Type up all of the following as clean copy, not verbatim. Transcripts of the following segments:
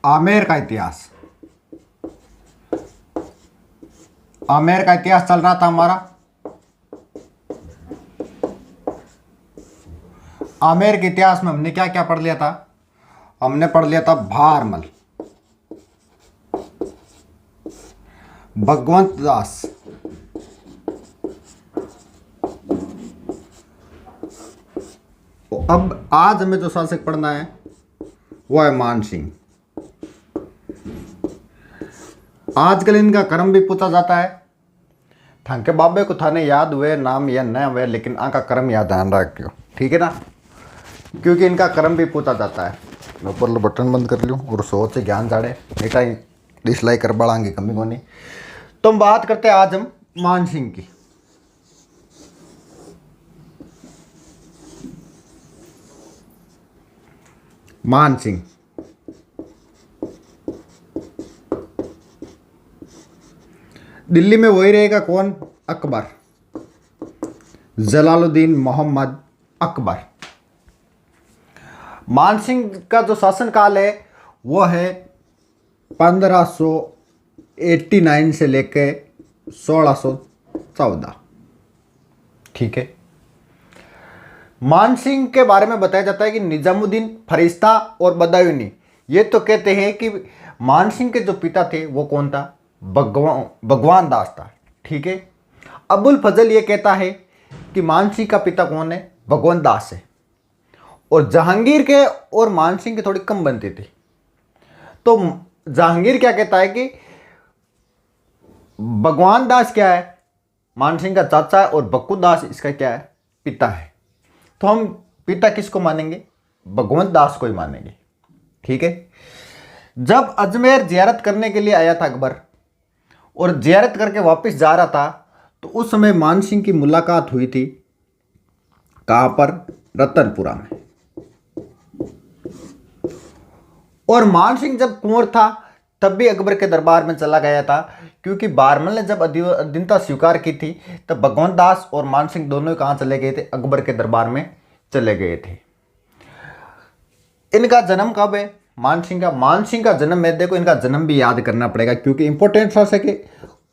आमेर का इतिहास। आमेर का इतिहास चल रहा था हमारा। आमेर के इतिहास में हमने क्या क्या पढ़ लिया था? हमने पढ़ लिया था भारमल, भगवंत दास, अब आज हमें जो शासक पढ़ना है वो है मान सिंह। आजकल इनका कर्म भी पूछा जाता है। थांके बाबे को थाने याद हुए नाम या न हुए, लेकिन आका कर्म याद ध्यान रखियो, ठीक है ना, क्योंकि इनका कर्म भी पूछा जाता है। ऊपर बटन बंद कर लूँ और सोच से ज्ञान जाड़े बेटा डिसलाइक कर बढ़ाएंगे कमी को नहीं। तो हम बात करते हैं आज हम मान सिंह की। मान सिंह दिल्ली में वही रहेगा कौन? अकबर, जलालुद्दीन मोहम्मद अकबर। मान सिंह का जो शासन काल है वो है 1589 से लेकर 1614, ठीक है। मान सिंह के बारे में बताया जाता है कि निजामुद्दीन, फरिश्ता और बदायूनी ये तो कहते हैं कि मान सिंह के जो पिता थे वो कौन था? भगवान दास था, ठीक है। अबुल फजल ये कहता है कि मान सिंह का पिता कौन है? भगवंत दास है। और जहांगीर के और मान सिंह की थोड़ी कम बनती थी। तो जहांगीर क्या कहता है कि भगवान दास क्या है? मान सिंह का चाचा है, और बक्कू दास इसका क्या है? पिता है। तो हम पिता किसको मानेंगे? भगवंत दास को ही मानेंगे, ठीक है। जब अजमेर जियारत करने के लिए आया था अकबर, और जियारत करके वापस जा रहा था, तो उस समय मान सिंह की मुलाकात हुई थी। कहां पर? रतनपुरा में। और मान सिंह जब कुंवर था तब भी अकबर के दरबार में चला गया था, क्योंकि बारमल ने जब अधीनता स्वीकार की थी तब भगवंत दास और मान सिंह दोनों ही कहाँ चले गए थे? अकबर के दरबार में चले गए थे। इनका जन्म कब है? मान सिंह का जन्म है, देखो इनका जन्म भी याद करना पड़ेगा क्योंकि इंपॉर्टेंट शासक है।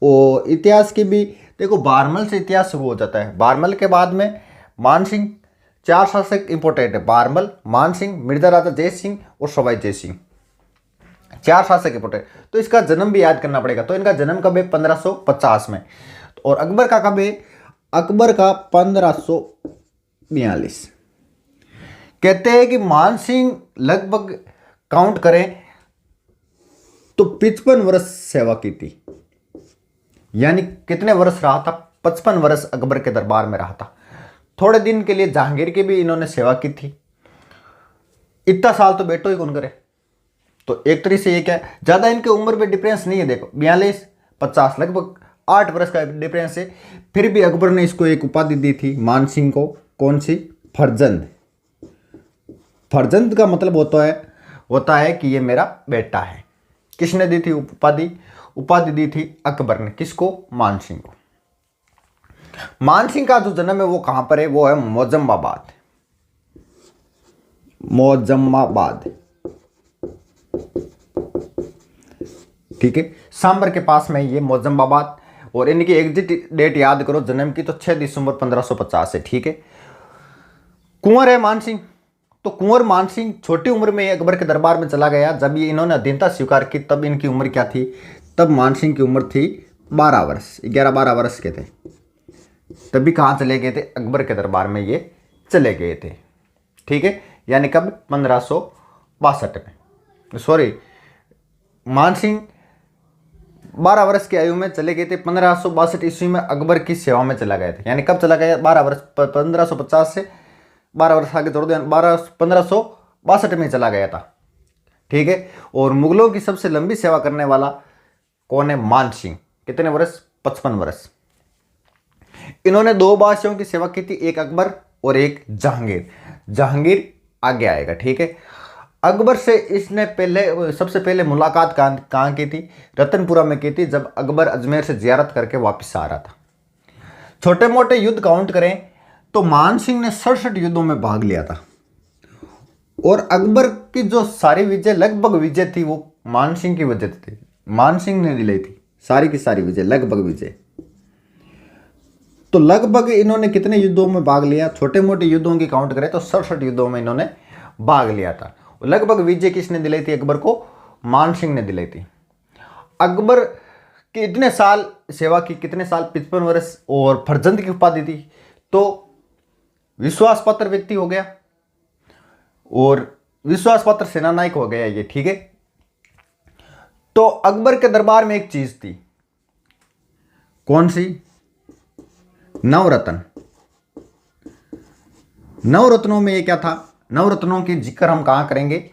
और इतिहास की भी देखो, बारमल से इतिहास शुरू हो जाता है। बारमल के बाद में मान सिंह, 4 शासक इंपॉर्टेंट है। बारमल, मान सिंह, मिर्जा राजा जय सिंह और सवाई जय सिंह, 4 शासक इंपॉर्टेंट। तो इसका जन्म भी याद करना पड़ेगा। तो इनका जन्म कब है? 1550 में। और अकबर का कब है? अकबर का 1542। कहते हैं कि मान सिंह लगभग काउंट करें तो 55 वर्ष सेवा की थी। यानी कितने वर्ष रहा था? 55 वर्ष अकबर के दरबार में रहा था। थोड़े दिन के लिए जहांगीर की भी इन्होंने सेवा की थी। इतना साल तो बैठो ही कौन करे। तो एक तरीके से ये क्या है, ज़्यादा इनके उम्र में डिफरेंस नहीं है। देखो 42, 50, लगभग 8 वर्ष का डिफरेंस है। फिर भी अकबर ने इसको एक उपाधि दी थी मान सिंह को। कौन सी? फरजंद। फरजंद का मतलब होता है कि ये मेरा बेटा है। किसने दी थी उपाधि? उपाधि दी थी अकबर ने। किसको? मान सिंह को। मान सिंह का जो जन्म है वो कहां पर है? वो है मोजम्बाबाद। मोजम्बाबाद, ठीक है, सांबर के पास में ये मोजम्बाबाद। और इनकी एग्जिट डेट याद करो जन्म की, तो 6 दिसंबर 1550 है, ठीक है। कुंवर है मान सिंह। तो कुंवर मान सिंह छोटी उम्र में अकबर के दरबार में चला गया। जब ये इन्होंने अधीनता स्वीकार की तब इनकी उम्र क्या थी? तब मान सिंह की उम्र थी 12 वर्ष, 11-12 वर्ष के थे। तभी कहाँ चले गए थे? अकबर के दरबार में ये चले गए थे, ठीक है। यानी कब? 1562 में। सॉरी, मान सिंह 12 वर्ष की आयु में चले गए थे। 1562 ईस्वी में अकबर की सेवा में चला गए थे। यानी कब चला गया? 12 वर्ष, 1550 से 12 वर्ष आगे जोड़ दिया, 1562 में चला गया था, ठीक है। और मुगलों की सबसे लंबी सेवा करने वाला कौन है? मान सिंह। कितने वर्ष? 55 वर्ष। इन्होंने 2 बादशाहों की सेवा की थी, एक अकबर और एक जहांगीर। जहांगीर आगे आएगा, ठीक है। अकबर से इसने सबसे पहले मुलाकात कहाँ की थी? रतनपुरा में की थी, जब अकबर अजमेर से जियारत करके वापस आ रहा था। छोटे मोटे युद्ध काउंट करें तो मान सिंह ने 67 युद्धों में भाग लिया था। और अकबर की जो सारी विजय, लगभग विजय थी, वो मान सिंह की वजह थी, मान सिंह ने दिलाई थी सारी की सारी विजय, लगभग विजय। तो लगभग इन्होंने कितने युद्धों में भाग लिया, छोटे मोटे युद्धों की काउंट करें तो 67 युद्धों में इन्होंने भाग लिया था। लगभग विजय किसने दिलाई थी अकबर को, मान सिंह ने दिलाई थी। अकबर के इतने साल सेवा की, कितने साल, 55 वर्ष, और फरजंद की उपाधि थी, तो विश्वास पात्र व्यक्ति हो गया और विश्वास पात्र सेनानायक हो गया ये, ठीक है। तो अकबर के दरबार में एक चीज थी, कौन सी, नवरत्न। नवरत्नों में ये क्या था, नवरत्नों की जिक्र हम कहां करेंगे,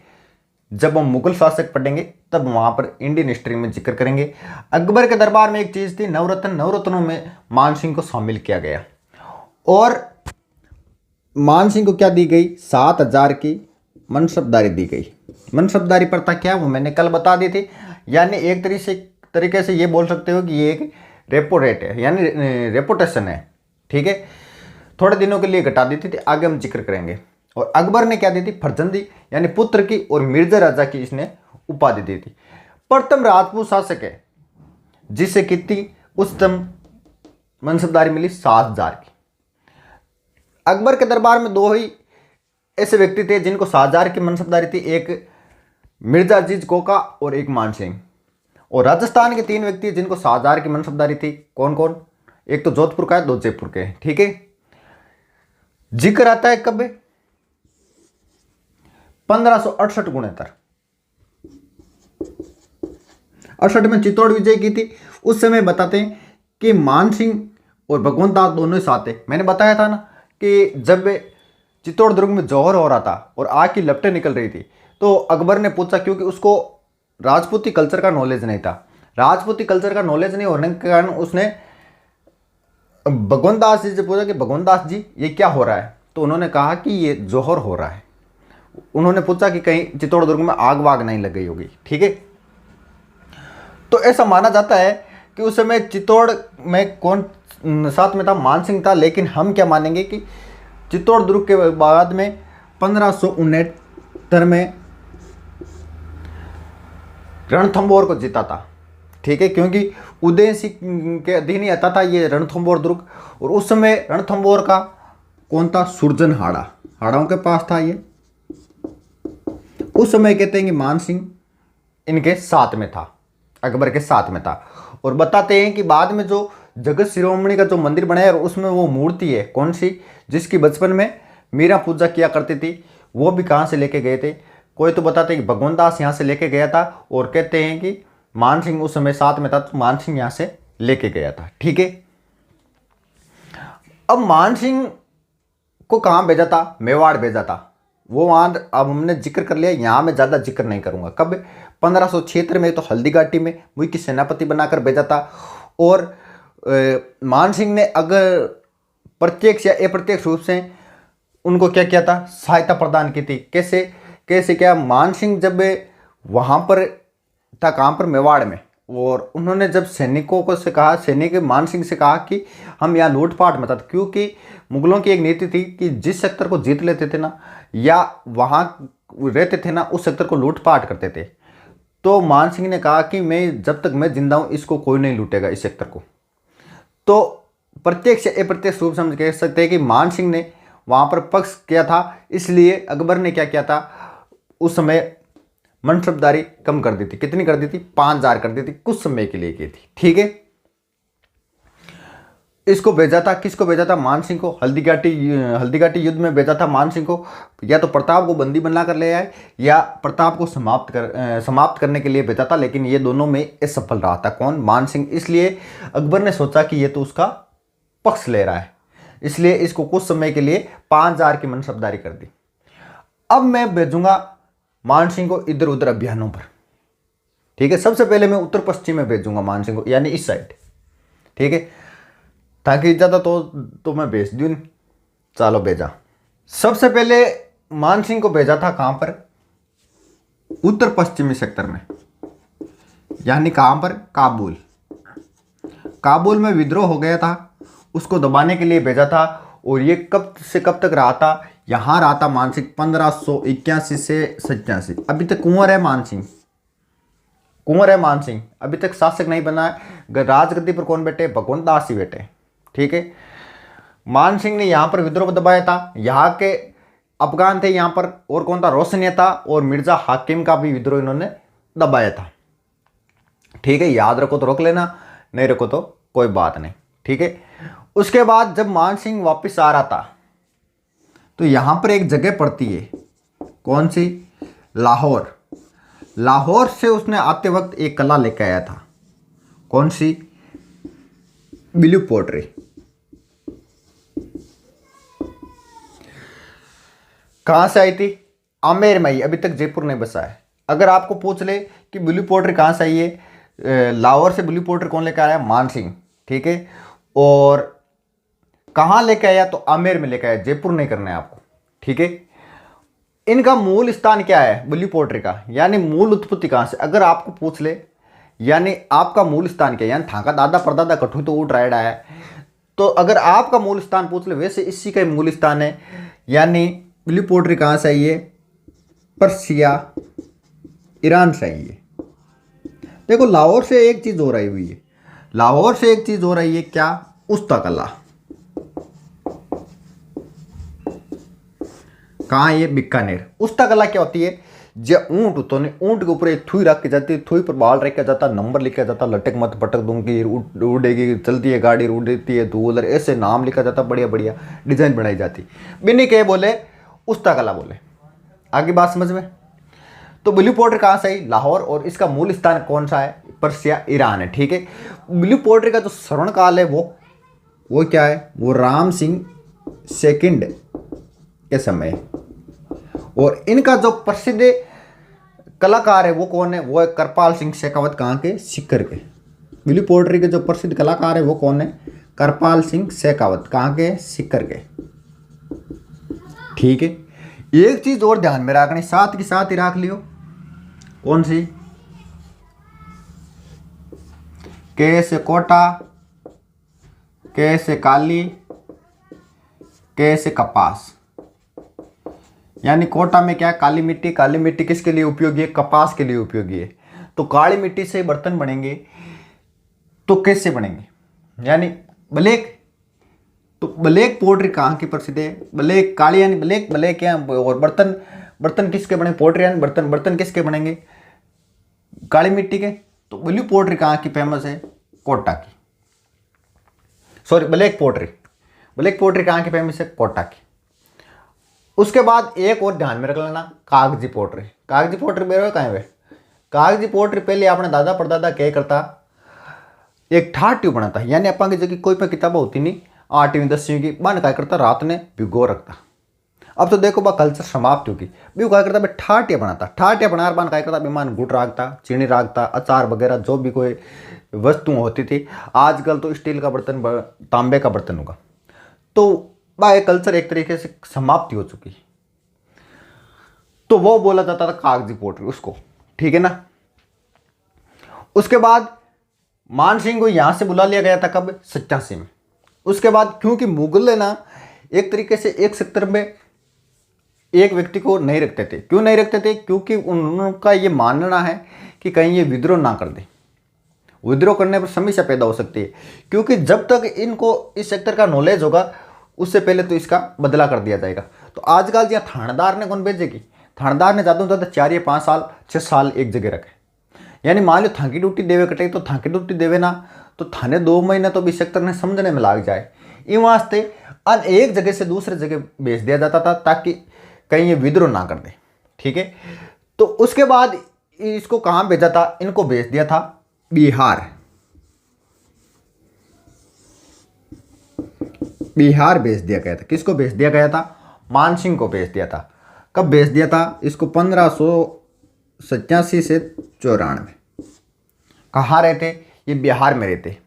जब हम मुगल शासक पढ़ेंगे तब वहां पर इंडियन हिस्ट्री में जिक्र करेंगे। अकबर के दरबार में एक चीज थी नवरत्न, नवरत्नों में मान सिंह को शामिल किया गया और मान सिंह को क्या दी गई, 7,000 की मनसबदारी दी गई। मनसबदारी प्रथा क्या, वो मैंने कल बता दी थी। यानी एक तरीके से ये बोल सकते हो कि ये एक रेपो रेट है, यानी रेपुटेशन है, ठीक है। थोड़े दिनों के लिए घटा दी थी, आगे हम जिक्र करेंगे। और अकबर ने क्या दी थी, फरजंदी यानी पुत्र की और मिर्जा राजा की इसने उपाधि दी थी। प्रथम राजपूत शासक है जिसे कितनी उच्चतम मनसबदारी मिली, 7,000 की। अकबर के दरबार में दो ही ऐसे व्यक्ति थे जिनको 7,000 की मनसबदारी थी, एक मिर्जा अजीज कोका और एक मान सिंह। और राजस्थान के 3 व्यक्ति जिनको 7,000 की मनसबदारी थी, कौन कौन, एक तो जोधपुर का है, 2 जयपुर के हैं, ठीक है। जिक्र आता है कब, 1568 68 में चित्तौड़ विजय की थी। उस समय बताते हैं कि मान सिंह और भगवंत दास दोनों ही साथ थे। मैंने बताया था ना कि जब चित्तौड़ दुर्ग में जौहर हो रहा था और आग की लपटें निकल रही थी, तो अकबर ने पूछा, क्योंकि उसको राजपूती कल्चर का नॉलेज नहीं था, राजपूती कल्चर का नॉलेज नहीं होने के कारण उसने भगवंत दास जी से पूछा कि भगवंत दास जी ये क्या हो रहा है, तो उन्होंने कहा कि ये जौहर हो रहा है। उन्होंने पूछा कि कहीं चित्तौड़ दुर्ग में आग वाग नहीं लग गई होगी, ठीक है। तो ऐसा माना जाता है कि उस समय चित्तौड़ में कौन साथ में था, मान सिंह था। लेकिन हम क्या मानेंगे कि चित्तौड़ दुर्ग के बाद में 1569 में रणथंभौर को जीता था, ठीक है, क्योंकि उदय सिंह के अधीन ही आता था ये रणथंभौर दुर्ग। और उस समय रणथंभौर का कौन था, सुरजन हाड़ा, हाड़ों के पास था ये। उस समय कहते हैं कि मान सिंह इनके साथ में था, अकबर के साथ में था। और बताते हैं कि बाद में जो जगत शिरोमणि का जो मंदिर बनाया, उसमें वो मूर्ति है कौन सी, जिसकी बचपन में मीरा पूजा किया करती थी, वो भी कहाँ से लेके गए थे। कोई तो बताते हैं कि भगवंत दास यहाँ से लेके गया था, और कहते हैं कि मान सिंह उस समय साथ में था, तो मान सिंह यहाँ से लेके गया था, ठीक है। अब मान सिंह को कहाँ भेजा था, मेवाड़ भेजा था। वो वहाँ अब हमने जिक्र कर लिया, यहाँ मैं ज़्यादा जिक्र नहीं करूँगा। कब, 1576 में तो हल्दी घाटी में मुई की सेनापति बनाकर भेजा था। और मान सिंह ने अगर प्रत्यक्ष या अप्रत्यक्ष रूप से उनको क्या किया था, सहायता प्रदान की थी। कैसे कैसे क्या, मान सिंह जब वहाँ पर था, कहाँ पर, मेवाड़ में, और उन्होंने जब सैनिकों को से कहा, सैनिक मान सिंह से कहा कि हम यहाँ लूटपाट मत, क्योंकि मुगलों की एक नीति थी कि जिस सेक्टर को जीत लेते थे ना, या वहाँ रहते थे ना, उस सेक्टर को लूटपाट करते थे। तो मान सिंह ने कहा कि मैं जब तक मैं जिंदा हूँ इसको कोई नहीं लूटेगा, इस सेक्टर को। तो प्रत्यक्ष या अप्रत्यक्ष रूप से हम कह सकते हैं कि मान सिंह ने वहाँ पर पक्ष किया था। इसलिए अकबर ने क्या किया था, उस समय मनसबदारी कम कर दी थी। कितनी कर दी थी, 5,000 कर दी थी, कुछ समय के लिए की थी, ठीक है। इसको भेजा था, किसको भेजा था, मान सिंह को। हल्दी घाटी युद्ध में भेजा था मान सिंह को। या तो प्रताप को बंदी बना कर ले आए, या प्रताप को समाप्त करने के लिए भेजा था। लेकिन ये दोनों में असफल रहा था, कौन, मान सिंह। इसलिए अकबर ने सोचा कि ये तो उसका पक्ष ले रहा है, इसलिए इसको कुछ समय के लिए 5,000 की मनसबदारी कर दी। अब मैं भेजूंगा मान सिंह को इधर उधर अभियानों पर, ठीक है। सबसे पहले मैं उत्तर पश्चिम में भेजूंगा मान सिंह को, यानी इस साइड, ठीक है, ताकि ज़्यादा तो मैं भेज दूँ। चलो भेजा। सबसे पहले मान सिंह को भेजा था कहाँ पर, उत्तर पश्चिमी सेक्टर में, यानी कहाँ पर, काबुल। काबुल में विद्रोह हो गया था, उसको दबाने के लिए भेजा था। और ये कब से कब तक रहा था, यहाँ रहा था मान सिंह 1581 से 87। अभी तक कुंवर है मान सिंह, कुंवर है मान सिंह, अभी तक शासक नहीं बना है। राजगद्दी पर कौन बैठे? भगवंत दास ही बैठे। ठीक है, मान सिंह ने यहाँ पर विद्रोह दबाया था। यहाँ के अफगान थे यहाँ पर, और कौन था? रोशनिया था, और मिर्जा हाकिम का भी विद्रोह इन्होंने दबाया था। ठीक है, याद रखो तो रोक लेना, नहीं रखो तो कोई बात नहीं। ठीक है, उसके बाद जब मान सिंह वापिस आ रहा था तो यहां पर एक जगह पड़ती है, कौन सी? लाहौर। लाहौर से उसने आते वक्त एक कला लेकर आया था, कौन सी? Blue pottery. कहां से आई थी? आमेर में ही, अभी तक जयपुर नहीं बसा है। अगर आपको पूछ ले कि ब्लू पोट्री कहां से आई है, लाहौर से ब्लू पोट्री कौन लेकर आया? मान सिंह। ठीक है, और कहां लेकर आया? तो आमेर में लेकर आया, जयपुर नहीं करना है आपको। ठीक है, इनका मूल स्थान क्या है ब्लू पोट्री का, यानी मूल उत्पत्ति कहां से अगर आपको पूछ ले, यानी आपका मूल स्थान क्या है, यानी थाका दादा परदादा कठू तो उठ रायडा है, तो अगर आपका मूल स्थान पूछ ले, वैसे इसी का मूल स्थान है। यानी ब्लू पोट्री कहां से आई है? पर्सिया, ईरान से आई है। देखो, लाहौर से एक चीज हो रही हुई है, लाहौर से एक चीज हो रही है, क्या? उस्ता कला। कहाँ? ये बीकानेर। उस्ता कला क्या होती है? जो ऊंट होते हैं, ऊंट के ऊपर एक थुई रख के जाती है, थुई पर बाल रखा जाता, नंबर लिखा जाता, लटक मत पटक दूंगी, उड़ेगी, चलती है गाड़ी, उड़ती है धूल, ऐसे नाम लिखा जाता, बढ़िया बढ़िया डिजाइन बनाई जाती। बिन्नी के बोले उस्ता कला बोले। आगे बात समझ में? तो ब्लू पोट्री कहाँ से आई? लाहौर, और इसका मूल स्थान कौन सा है? पर्सिया, ईरान है। ठीक है, ब्लू पोट्री का जो श्रवण काल है वो क्या है? वो राम सिंह सेकंड के समय। और इनका जो प्रसिद्ध कलाकार है वो कौन है? वो है करपाल सिंह शेखावत। कहाँ के? सीकर के। ब्लू पोट्री के जो प्रसिद्ध कलाकार है वो कौन है? करपाल सिंह शेखावत। कहाँ के? सीकर के। ठीक है, एक चीज और ध्यान में रखनी, साथ के साथ ही रख लियो, कौन सी? के से कोटा, के से काली, के से कपास। यानी कोटा में क्या? काली मिट्टी। काली मिट्टी किसके लिए उपयोगी है? कपास के लिए उपयोगी है। तो काली मिट्टी से बर्तन बनेंगे, तो कैसे बनेंगे? यानी ब्लैक। तो ब्लैक पोट्री कहाँ की प्रसिद्ध है? ब्लैक, काली यानी ब्लैक, ब्लैक क्या? और बर्तन, बर्तन किसके बने? पोट्री यानी बर्तन, बर्तन किसके बनेंगे? काली मिट्टी के। तो ब्लू पोट्री कहाँ की फेमस है? कोटा की। Sorry, black pottery. Black pottery कहाँ की फेमस है? कोटा की। उसके बाद एक और ध्यान में रख लेना, कागजी पोट्री। कागजी पोट्री मेरे कहाँ है? कागजी पोट्री पहले अपने दादा परदादा क्या करता? एक ठाट ट्यूब बनाता, यानी अपा की जगह कोई पर किताब होती नहीं, 8वीं 10वीं की बन क्या करता? रात ने भिगो रखता। अब तो देखो बा कल्चर समाप्त होगी, भी क्या करता? भाई ठाटिया बनाता, ठाटिया बनार बन क्या करता? बेमान गुड़ राखता, चीनी राखता, अचार वगैरह जो भी कोई वस्तु होती थी। आजकल तो स्टील का बर्तन, तांबे का बर्तन होगा। तो भाई कल्चर एक तरीके से समाप्ति हो चुकी, तो वो बोला जाता था कागजी पोट्री उसको। ठीक है ना? उसके बाद मान सिंह को यहां से बुला लिया गया था, कब? 87 में। उसके बाद क्योंकि मुगल है ना एक तरीके से एक सेक्टर में एक व्यक्ति को नहीं रखते थे। क्यों नहीं रखते थे? क्योंकि उनका ये मानना है कि कहीं ये विद्रोह ना कर दे, विद्रोह करने पर समस्या पैदा हो सकती है। क्योंकि जब तक इनको इस सेक्टर का नॉलेज होगा उससे पहले तो इसका बदला कर दिया जाएगा। तो आजकल यहाँ थानेदार ने कौन भेजेगी? थानेदार ने ज़्यादा से ज़्यादा 4 या 5 साल 6 साल एक जगह रखे। यानी मान लो थाकी ड्यूटी देवे कटे, तो थाकी ड्यूटी देवे ना तो थाने 2 महीने तो भी सेक्टर ने समझने में लाग जाए। इन वास्ते एक जगह से दूसरे जगह भेज दिया जाता था ताकि कहीं ये विद्रोह ना कर दे। ठीक है, तो उसके बाद इसको कहाँ भेजा था? इनको भेज दिया था बिहार। बिहार भेज दिया गया था। किसको भेज दिया गया था? मान सिंह को भेज दिया था। कब भेज दिया था इसको? 1587 से 94। कहाँ रहते? ये बिहार में रहते।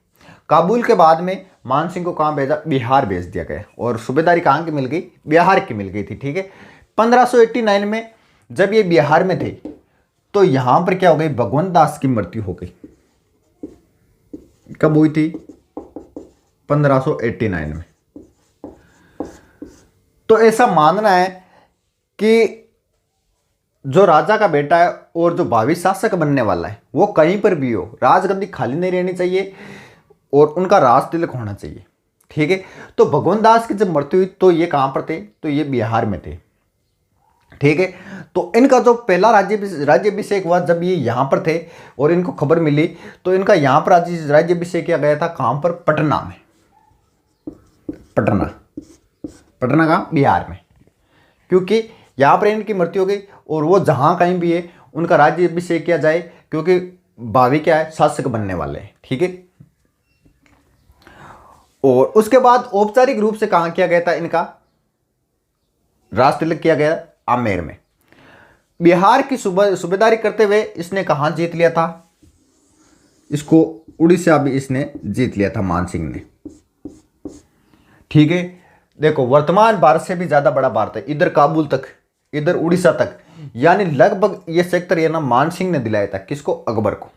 काबुल के बाद में मान सिंह को कहाँ भेजा? बिहार भेज दिया गया, और सूबेदारी कहाँ की मिल गई? बिहार की मिल गई थी। ठीक है, 1589 में जब ये बिहार में थे तो यहां पर क्या हो गई? भगवंत दास की मृत्यु हो गई। कब हुई थी? 1589 में। तो ऐसा मानना है कि जो राजा का बेटा है और जो भावी शासक बनने वाला है वो कहीं पर भी हो, राजगद्दी खाली नहीं रहनी चाहिए और उनका राज तिलक होना चाहिए। ठीक है, तो भगवान दास की जब मृत्यु हुई तो ये कहाँ पर थे, तो ये बिहार में थे। ठीक है, तो इनका जो पहला राज्याभिषेक हुआ जब ये यहाँ पर थे और इनको खबर मिली तो इनका यहाँ पर राज्याभिषेक किया गया था। कहाँ पर, पटना में। पटना का बिहार में, क्योंकि यहाँ पर इनकी मृत्यु हो गई और वो जहाँ कहीं भी है उनका राज्याभिषेक किया जाए, क्योंकि भावी क्या है, शासक बनने वाले हैं। ठीक है, और उसके बाद औपचारिक रूप से कहाँ किया गया था, इनका राज तिलक किया गया आमेर में। बिहार की सूबेदारी करते हुए इसने कहाँ जीत लिया था, इसको उड़ीसा भी इसने जीत लिया था मान सिंह ने। ठीक है, देखो वर्तमान भारत से भी ज्यादा बड़ा भारत है, इधर काबुल तक, इधर उड़ीसा तक, यानी लगभग ये सेक्टर ये ना मान सिंह ने दिलाया था, किसको, अकबर को।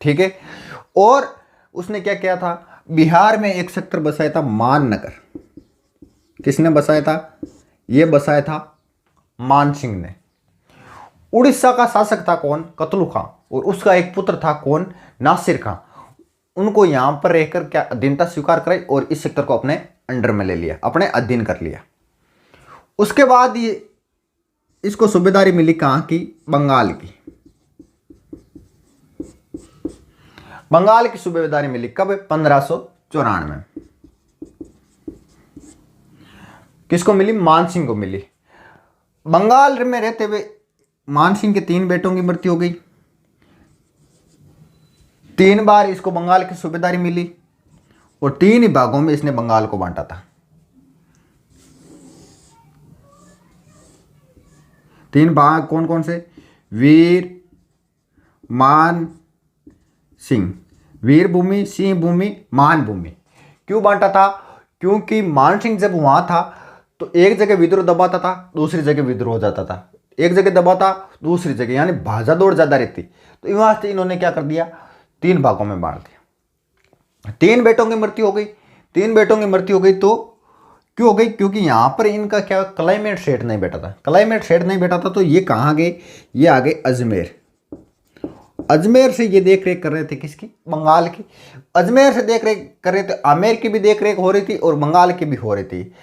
ठीक है, और उसने क्या किया था, बिहार में एक सेक्टर बसाया था माननगर। किसने बसाया था, ये बसाया था मान सिंह ने। उड़ीसा का शासक था कौन, कतलू खां, और उसका एक पुत्र था कौन, नासिर खां। उनको यहां पर रहकर क्या अधीनता स्वीकार कराई और इस सेक्टर को अपने अंडर में ले लिया, अपने अधीन कर लिया। उसके बाद ये इसको सूबेदारी मिली कहां की, बंगाल की। बंगाल की सूबेदारी मिली कब, 1594 में। किसको मिली, मान सिंह को मिली। बंगाल में रहते हुए मान सिंह के 3 बेटों की मृत्यु हो गई। 3 बार इसको बंगाल की सूबेदारी मिली और 3 ही भागों में इसने बंगाल को बांटा था। 3 भाग कौन कौन से, वीर, मान, सिंह। वीर भूमि, सिंह भूमि, मान भूमि। क्यों बांटा था, क्योंकि मान सिंह जब वहां था तो एक जगह विद्रोह दबाता था, दूसरी जगह विद्रोह हो जाता था, एक जगह दबाता दूसरी जगह, यानी भाजा दौड़ ज्यादा रहती। तो वहां से इन्होंने क्या कर दिया, 3 भागों में बांट दिया। 3 बेटों की मृत्यु हो गई। 3 बेटों की मृत्यु हो गई तो क्यों हो गई, क्योंकि यहां पर इनका क्या क्लाइमेट सेट नहीं बैठा था। क्लाइमेट सेट नहीं बैठा था तो ये कहाँ गए, ये आ गए अजमेर। अजमेर से ये देख रेख कर रहे थे, किसकी, बंगाल की। अजमेर से देख रेख कर रहे थे, आमेर की भी देख रेख हो रही थी और बंगाल की भी हो रही थी।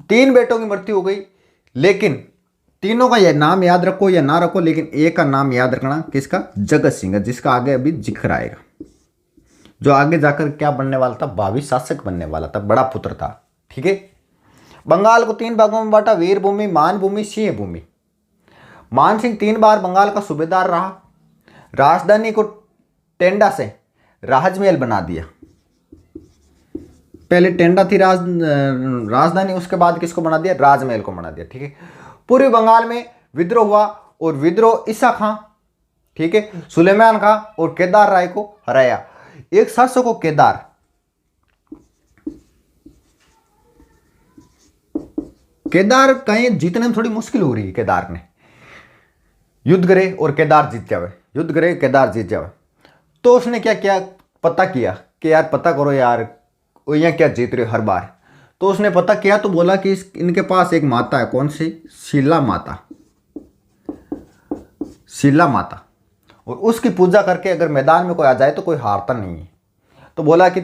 3 बेटों की मृत्यु हो गई, लेकिन तीनों का यह नाम याद रखो या ना रखो, लेकिन एक का नाम याद रखना, किसका, जगत सिंह, जिसका आगे अभी जिक्र आएगा, जो आगे जाकर क्या बनने वाला था, भावी शासक बनने वाला था, बड़ा पुत्र था। ठीक है, बंगाल को 3 भागों में बांटा, वीर भूमि, मान भूमि, सिंह भूमि। मान सिंह 3 बार बंगाल का सूबेदार रहा। राजधानी को टेंडा से राजमहल बना दिया। पहले टेंडा थी राजधानी, उसके बाद किसको बना दिया, राजमहल को बना दिया। ठीक है, पूर्वी बंगाल में विद्रोह हुआ और विद्रोह ईसा खां, ठीक है, सुलेमान खां और केदार राय को हराया। एक शासक को केदार कहीं जीतने में थोड़ी मुश्किल हो रही है। केदार ने युद्ध करे और केदार जीत जावे, युद्ध करे केदार जीत जावे। तो उसने क्या किया, पता किया कि यार पता करो यार वो यहाँ क्या जीत रहे हर बार। तो उसने पता किया तो बोला कि इनके पास एक माता है, कौन सी, शीला माता। शीला माता, और उसकी पूजा करके अगर मैदान में कोई आ जाए तो कोई हारता नहीं है। तो बोला कि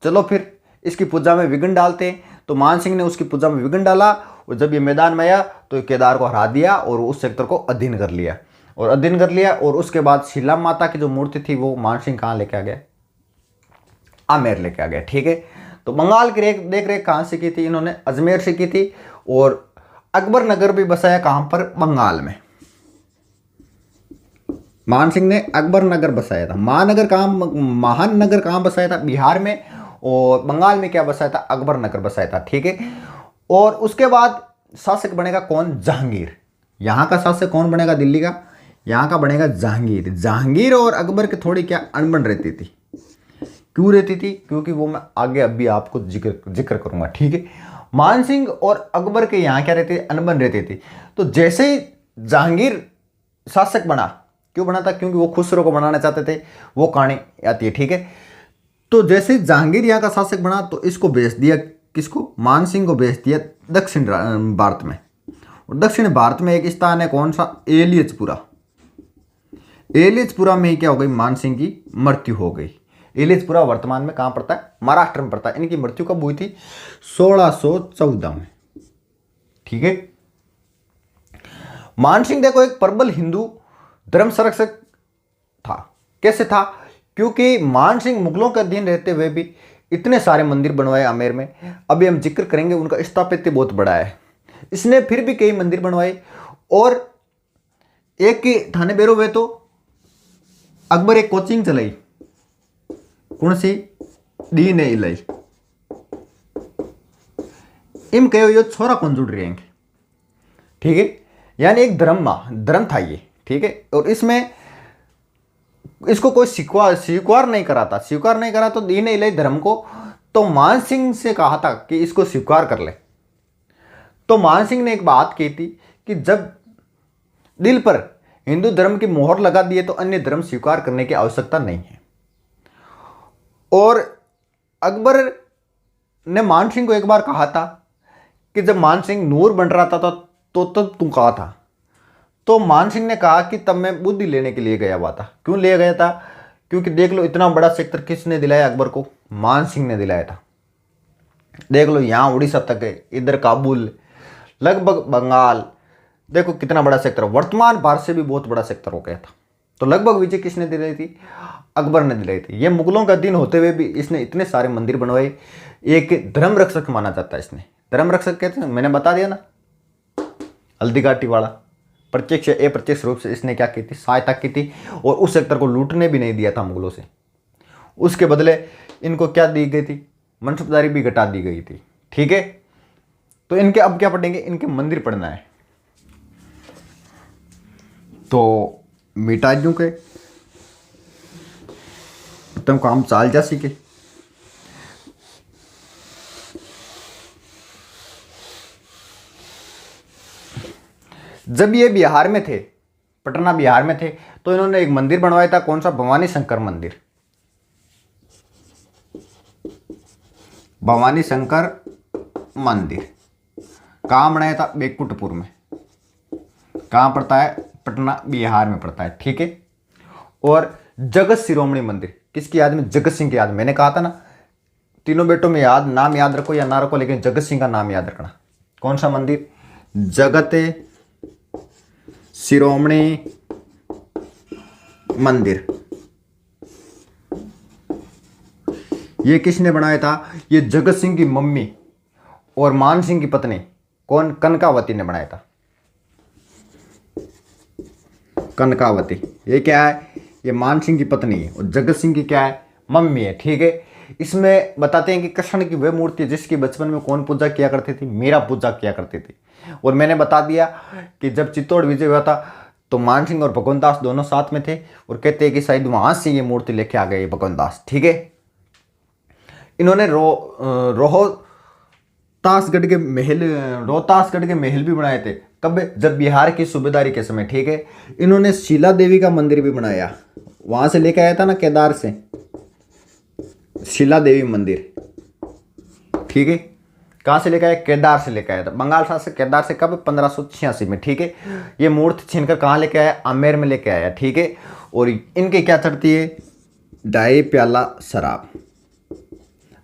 चलो फिर इसकी पूजा में विघ्न डालते हैं। तो मान सिंह ने उसकी पूजा में विघ्न डाला और जब ये मैदान में आया तो केदार को हरा दिया और उस सेक्टर को अधीन कर लिया और उसके बाद शीला माता की जो मूर्ति थी वो मान सिंह कहाँ लेके आ गया, आमेर लेके आ गया। ठीक है, तो बंगाल की देख रेख कहाँ से की थी इन्होंने, अजमेर से की थी। और अकबर नगर भी बसाया कहाँ पर, बंगाल में। मान सिंह ने अकबर नगर बसाया था। महानगर कहाँ बसाया था, बिहार में। और बंगाल में क्या बसाया था, अकबर नगर बसाया था। ठीक है, और उसके बाद शासक बनेगा कौन, जहांगीर। यहाँ का शासक कौन बनेगा, दिल्ली का, यहाँ का बनेगा जहांगीर। जहांगीर और अकबर की थोड़ी क्या अनबन रहती थी। क्यों रहती थी, क्योंकि वो मैं आगे अभी आपको जिक्र करूंगा। ठीक है, मान सिंह और अकबर के यहाँ क्या रहती थी, अनबन रहती थी। तो जैसे ही जहांगीर शासक बना, क्यों बना था, क्योंकि वो खुसरो को बनाना चाहते थे, वो कहानी आती है। ठीक है, तो जैसे जहांगीर यहाँ का शासक बना तो इसको भेज दिया, किसको, मान सिंह को भेज दिया दक्षिण भारत में। और दक्षिण भारत में एक स्थान है कौन सा, एलियचपुरा। एलियचपुरा में क्या हो गई, मान सिंह की मृत्यु हो गई। एलियचपुरा वर्तमान में कहाँ पड़ता है, महाराष्ट्र में पड़ता है। इनकी मृत्यु कब हुई थी, 1614 में, ठीक है। मान सिंह देखो एक प्रबल हिंदू धर्म संरक्षक था। कैसे था, क्योंकि मान सिंह मुगलों के अधीन रहते हुए भी इतने सारे मंदिर बनवाए आमेर में। अभी हम जिक्र करेंगे, उनका स्थापत्य बहुत बड़ा है। इसने फिर भी कई मंदिर बनवाए और एक के थाने बेरो हुए तो अकबर एक कोचिंग चलाई, कौन सी, दीन ए इलाई। इम कहो यो छोरा कौन जुड़ रहे हैं, ठीक है। यानी एक धर्म था ये, ठीक है। और इसमें इसको कोई स्वीकार नहीं करा तो दीन ए इलाई धर्म को, तो मान सिंह से कहा था कि इसको स्वीकार कर ले। तो मान सिंह ने एक बात की थी कि जब दिल पर हिंदू धर्म की मोहर लगा दिए तो अन्य धर्म स्वीकार करने की आवश्यकता नहीं है। और अकबर ने मान सिंह को एक बार कहा था कि जब मान सिंह नूर बन रहा था तो तब तू कहा था। तो मान सिंह ने कहा कि तब मैं बुद्धि लेने के लिए गया हुआ था। क्यों ले गया था, क्योंकि देख लो इतना बड़ा सेक्टर किसने दिलाया अकबर को, मान सिंह ने दिलाया था। देख लो यहाँ उड़ीसा तक है, इधर काबुल, लगभग बंगाल, देखो कितना बड़ा सेक्टर, वर्तमान भारत से भी बहुत बड़ा सेक्टर हो गया था। तो लगभग विजय किसने दिलाई थी, अकबर ने दिलाई थी। ये मुगलों का दिन होते हुए भी इसने इतने सारे मंदिर बनवाए। एक धर्म रक्षक माना जाता है इसने, धर्म रक्षक कहते हैं, मैंने बता दिया ना, हल्दी घाटी वाला। प्रत्यक्ष अप्रत्यक्ष रूप से इसने क्या की थी, सहायता की थी। और उस सेक्टर को लूटने भी नहीं दिया था मुगलों से। उसके बदले इनको क्या दी गई थी, मनसबदारी भी घटा दी गई थी, ठीक है। तो इनके अब क्या पढ़ेंगे, इनके मंदिर पढ़ना है। तो मिटाजू के तुम काम चाल जा सीखे। जब ये बिहार में थे, पटना बिहार में थे, तो इन्होंने एक मंदिर बनवाया था, कौन सा, भवानी शंकर मंदिर। भवानी शंकर मंदिर कहाँ बनाया था, बेकुटपुर में। कहाँ पड़ता है, पटना बिहार में पड़ता है, ठीक है। और जगत शिरोमणि मंदिर किसकी याद में, जगत सिंह की याद में। मैंने कहा था ना, तीनों बेटों में नाम याद रखो या ना रखो, लेकिन जगत सिंह का नाम याद रखना। कौन सा मंदिर, जगत शिरोमणि मंदिर। ये किसने बनाया था, ये जगत सिंह की मम्मी और मान सिंह की पत्नी कौन, कनकावती ने बनाया था। कनकावती, ये क्या है, ये मान सिंह की पत्नी है और जगत सिंह की क्या है, मम्मी है, ठीक है। इसमें बताते हैं कि कृष्ण की वह मूर्ति जिसकी बचपन में कौन पूजा किया करती थी, मीरा पूजा किया करती थी। और मैंने बता दिया कि जब चित्तौड़ विजय हुआ था तो मान सिंह और भगवान दास दोनों साथ में थे और कहते हैं कि शायद वहां से ये मूर्ति लेके आ गए भगवान दास, ठीक है। इन्होंने रोहतासगढ़ के महल भी बनाए थे। कब, जब बिहार की सूबेदारी के समय, ठीक है। इन्होंने शीला देवी का मंदिर भी बनाया, वहां से लेके आया था ना केदार से, शीला देवी मंदिर, ठीक है। कहाँ से लेकर आया, केदार से लेकर आया था, बंगाल शासक केदार से। कब, 1586 में, ठीक है। ये मूर्ति छीनकर कहाँ लेके आया, आमेर में लेके आया, ठीक है। और इनके क्या चढ़ती है, 2.5 प्याला शराब।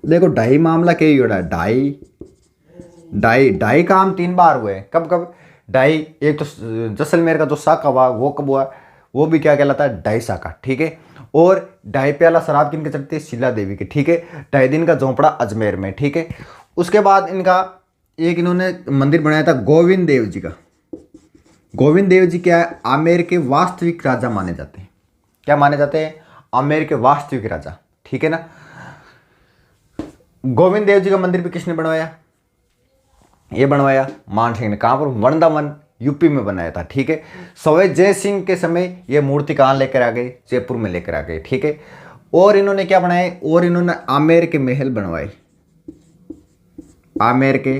देखो 2.5 मामला क्या ही हो रहा है, 2.5 काम 3 बार हुए। कब कब 2.5, एक तो जैसलमेर का जो साका हुआ वो कब हुआ, वो भी क्या कहलाता है, 2.5 साका, ठीक है। और 2.5 प्याला शराब किनके चढ़ती है, शीला देवी के, ठीक है। 2.5 दिन का झोंपड़ा अजमेर में, ठीक है। उसके बाद इनका एक इन्होंने मंदिर बनाया था गोविंद देव जी का। गोविंद देव जी क्या है, आमेर के वास्तविक राजा माने जाते हैं। क्या माने जाते हैं, आमेर के वास्तविक राजा, ठीक है ना। गोविंद देव जी का मंदिर भी किसने बनवाया, ये बनवाया मान सिंह ने। कहाँ पर, वृंदावन यूपी में बनाया था, ठीक है। सवाई जय सिंह के समय ये मूर्ति कहाँ लेकर आ गए, जयपुर में लेकर आ गए, ठीक है। और इन्होंने क्या बनाए, और इन्होंने आमेर के महल बनवाए। आमेर के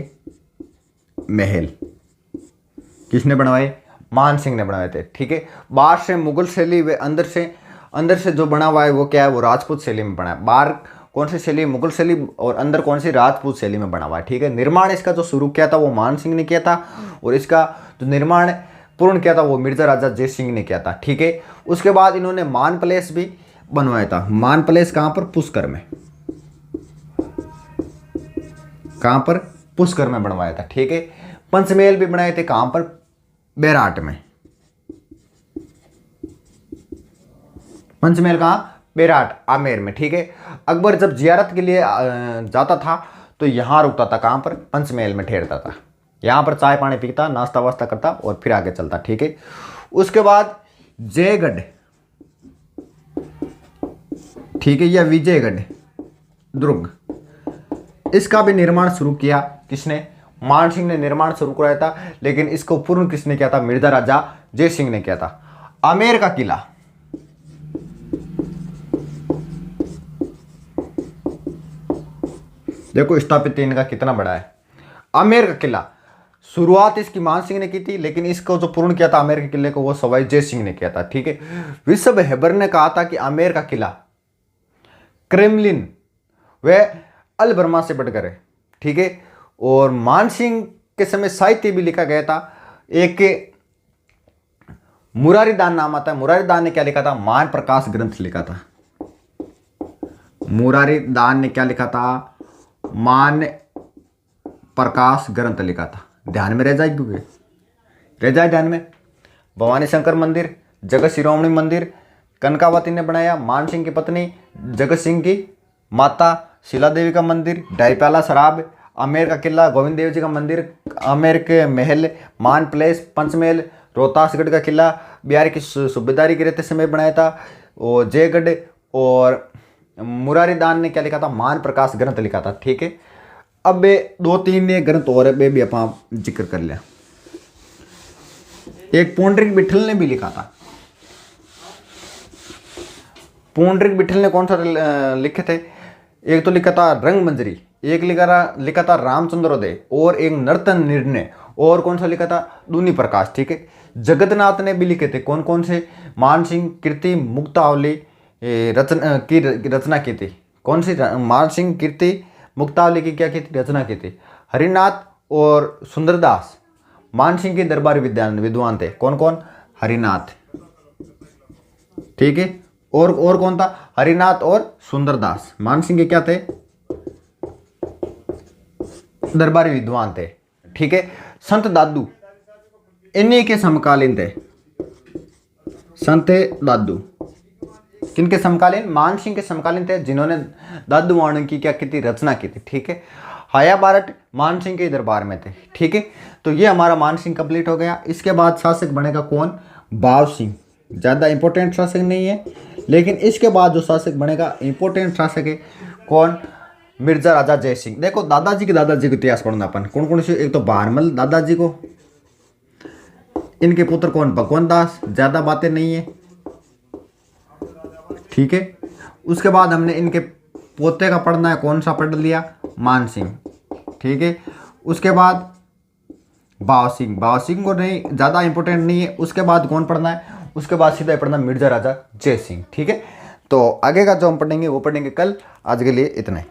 महल किसने बनवाए, मान सिंह ने बनाए थे, ठीक है। बाहर से मुगल शैली, वे अंदर से जो बना हुआ है वो क्या है, वो राजपूत शैली में बना है। बाहर कौन सी शैली, मुगल शैली, और अंदर कौन सी, राजपूत शैली में बना हुआ है। ठीक है, निर्माण इसका जो शुरू किया था वो मान सिंह ने किया था, और इसका जो निर्माण पूर्ण किया था वो मिर्जा राजा जय सिंह ने किया था। ठीक है, उसके बाद इन्होंने मान पैलेस भी बनवाया था। मान पैलेस कहाँ पर, पुष्कर में, कहाँ पर, पुष्कर में बनवाया था। ठीक है, पंचमहल भी बनाए थे, कहाँ पर, बेराट में। पंचमहल कहाँ, बेराट, आमेर में। ठीक है, अकबर जब जियारत के लिए जाता था तो यहाँ रुकता था, कहाँ पर, पंचमहल में ठहरता था। यहाँ पर चाय पानी पीता, नाश्ता वास्ता करता और फिर आगे चलता। ठीक है, उसके बाद जयगढ़, ठीक है, या विजयगढ़ दुर्ग, इसका भी निर्माण शुरू किया किसने, मान सिंह ने निर्माण शुरू कराया था, लेकिन इसको पूर्ण किसने किया था, मिर्जा राजा जय सिंह ने किया था। आमेर का किला, देखो स्थापित इनका कितना बड़ा है। आमेर का किला शुरुआत इसकी मान सिंह ने की थी, लेकिन इसको जो पूर्ण किया था आमेर के किले को वो सवाई जय सिंह ने किया था। ठीक है, विश्व हेबर ने कहा था कि आमेर का किला क्रेमलिन व अलबर्मा से बढ़कर है। ठीक है, और मान सिंह के समय साहित्य भी लिखा गया था। एक मुरारी दान नाम आता है, मुरारी दान ने क्या लिखा था, मान प्रकाश ग्रंथ लिखा था। मुरारी दान ने क्या लिखा था, मान प्रकाश ग्रंथ लिखा था। ध्यान में रह जाए, क्योंकि रह जाए ध्यान में। भवानी शंकर मंदिर, जगत शिरोमणि मंदिर कनकावती ने बनाया, मान सिंह की पत्नी, जगत सिंह की माता शिला देवी का मंदिर, डायप्याला शराब, आमेर का किला, गोविंद देव जी का मंदिर, आमेर के महल, मान पैलेस, पंचमहल, रोहतासगढ़ का किला बिहार की सूबेदारी के रहते समय बनाया था, और जयगढ़, और मुरारी दान ने क्या लिखा था, मान प्रकाश ग्रंथ लिखा था। ठीक है, अब दो तीन ग्रंथ और भी आप जिक्र कर लिया। एक पुंडरीक विठल ने भी लिखा था। पुंडरीक विठल ने कौन सा लिखे थे, एक तो लिखा था रंगमंजरी, एक लिखा था रामचंद्रोदय, और एक नर्तन निर्णय, और कौन सा लिखा था, दूनी प्रकाश। ठीक है, जगन्नाथ ने भी लिखे थे। कौन कौन से, मान सिंह कीर्ति मुक्तावली रचना की थी। कौन सी, मान सिंह कीर्ति मुक्तावली की क्या की थी, रचना की थी। हरिनाथ और सुंदरदास मान सिंह के दरबारी विद्वान थे। कौन कौन, हरिनाथ। ठीक है, और कौन था, हरिनाथ और सुंदरदास मान सिंह के क्या थे, दरबारी विद्वान थे। ठीक है, संत दादू इन्हीं के समकालीन थे। संत दादू किनके समकालीन, मान सिंह के समकालीन थे, जिन्होंने दादू वाणु की क्या की थी, रचना की थी। ठीक है, हाया बारट मान सिंह के दरबार में थे। ठीक है, तो ये हमारा मान सिंह कंप्लीट हो गया। इसके बाद शासक बनेगा कौन, बाव सिंह। ज़्यादा इंपॉर्टेंट शासक नहीं है, लेकिन इसके बाद जो शासक बनेगा इंपॉर्टेंट शासक है कौन, मिर्जा राजा जय सिंह। देखो दादाजी के इतिहास पढ़ना अपन, कौन कौन से, एक तो भारमल दादाजी को, इनके पुत्र कौन, भगवंत दास, ज़्यादा बातें नहीं है। ठीक है, उसके बाद हमने इनके पोते का पढ़ना है, कौन सा पढ़ लिया, मान सिंह। ठीक है, उसके बाद बाव सिंह को नहीं, ज़्यादा इंपॉर्टेंट नहीं है। उसके बाद कौन पढ़ना है, उसके बाद सीधा पढ़ना मिर्जा राजा जय सिंह। ठीक है, तो आगे का जो हम पढ़ेंगे वो पढ़ेंगे कल। आज के लिए इतना ही।